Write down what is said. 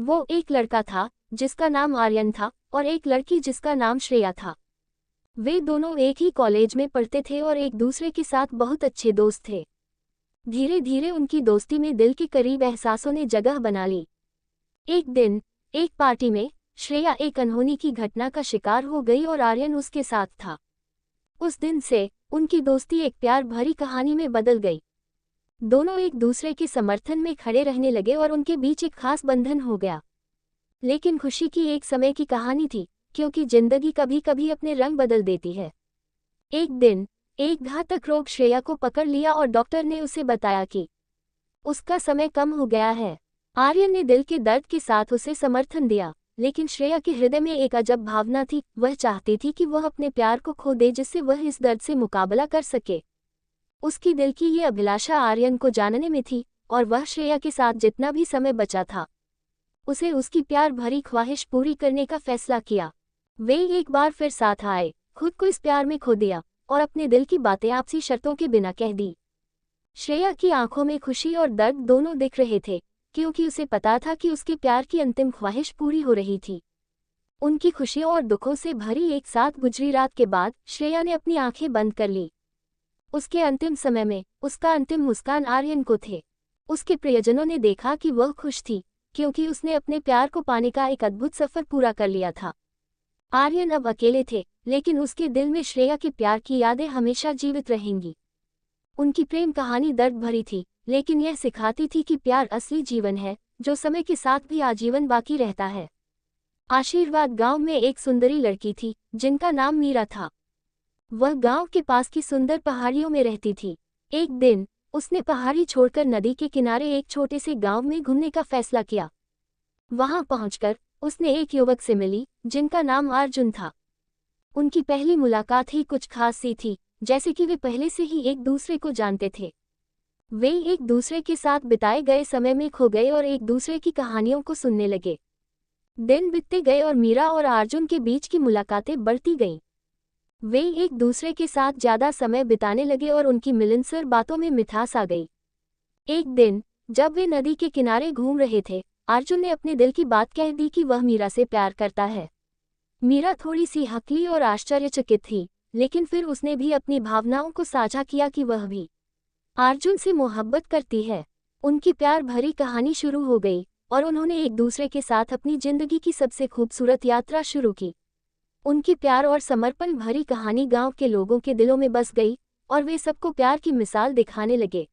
वो एक लड़का था जिसका नाम आर्यन था और एक लड़की जिसका नाम श्रेया था। वे दोनों एक ही कॉलेज में पढ़ते थे और एक दूसरे के साथ बहुत अच्छे दोस्त थे। धीरे धीरे उनकी दोस्ती में दिल के करीब एहसासों ने जगह बना ली। एक दिन एक पार्टी में श्रेया एक अनहोनी की घटना का शिकार हो गई और आर्यन उसके साथ था। उस दिन से उनकी दोस्ती एक प्यार भरी कहानी में बदल गई। दोनों एक दूसरे के समर्थन में खड़े रहने लगे और उनके बीच एक खास बंधन हो गया। लेकिन खुशी की एक समय की कहानी थी, क्योंकि जिंदगी कभी कभी अपने रंग बदल देती है। एक दिन एक घातक रोग श्रेया को पकड़ लिया और डॉक्टर ने उसे बताया कि उसका समय कम हो गया है। आर्यन ने दिल के दर्द के साथ उसे समर्थन दिया, लेकिन श्रेया के हृदय में एक अजब भावना थी। वह चाहती थी कि वह अपने प्यार को खो दे जिससे वह इस दर्द से मुकाबला कर सके। उसकी दिल की ये अभिलाषा आर्यन को जानने में थी और वह श्रेया के साथ जितना भी समय बचा था उसे उसकी प्यार भरी ख्वाहिश पूरी करने का फैसला किया। वे एक बार फिर साथ आए, खुद को इस प्यार में खो दिया और अपने दिल की बातें आपसी शर्तों के बिना कह दी। श्रेया की आंखों में खुशी और दर्द दोनों दिख रहे थे, क्योंकि उसे पता था कि उसके प्यार की अंतिम ख्वाहिश पूरी हो रही थी। उनकी खुशियों और दुखों से भरी एक साथ गुजरी रात के बाद श्रेया ने अपनी आंखें बंद कर ली। उसके अंतिम समय में उसका अंतिम मुस्कान आर्यन को थे। उसके प्रियजनों ने देखा कि वह खुश थी, क्योंकि उसने अपने प्यार को पाने का एक अद्भुत सफर पूरा कर लिया था। आर्यन अब अकेले थे, लेकिन उसके दिल में श्रेया के प्यार की यादें हमेशा जीवित रहेंगी। उनकी प्रेम कहानी दर्द भरी थी, लेकिन यह सिखाती थी कि प्यार असली जीवन है, जो समय के साथ भी आजीवन बाकी रहता है। आशीर्वाद गांव में एक सुंदरी लड़की थी जिनका नाम मीरा था। वह गांव के पास की सुंदर पहाड़ियों में रहती थी। एक दिन उसने पहाड़ी छोड़कर नदी के किनारे एक छोटे से गांव में घूमने का फैसला किया। वहां पहुंचकर उसने एक युवक से मिली जिनका नाम अर्जुन था। उनकी पहली मुलाकात ही कुछ खास सी थी, जैसे कि वे पहले से ही एक दूसरे को जानते थे। वे एक दूसरे के साथ बिताए गए समय में खो गए और एक दूसरे की कहानियों को सुनने लगे। दिन बीतते गए और मीरा और अर्जुन के बीच की मुलाकातें बढ़ती गईं। वे एक दूसरे के साथ ज्यादा समय बिताने लगे और उनकी मिलनसार बातों में मिठास आ गई। एक दिन जब वे नदी के किनारे घूम रहे थे, अर्जुन ने अपने दिल की बात कह दी कि वह मीरा से प्यार करता है। मीरा थोड़ी सी हकली और आश्चर्यचकित थी, लेकिन फिर उसने भी अपनी भावनाओं को साझा किया कि वह भी अर्जुन से मोहब्बत करती है। उनकी प्यार भरी कहानी शुरू हो गई और उन्होंने एक दूसरे के साथ अपनी जिंदगी की सबसे खूबसूरत यात्रा शुरू की। उनकी प्यार और समर्पण भरी कहानी गांव के लोगों के दिलों में बस गई और वे सबको प्यार की मिसाल दिखाने लगे।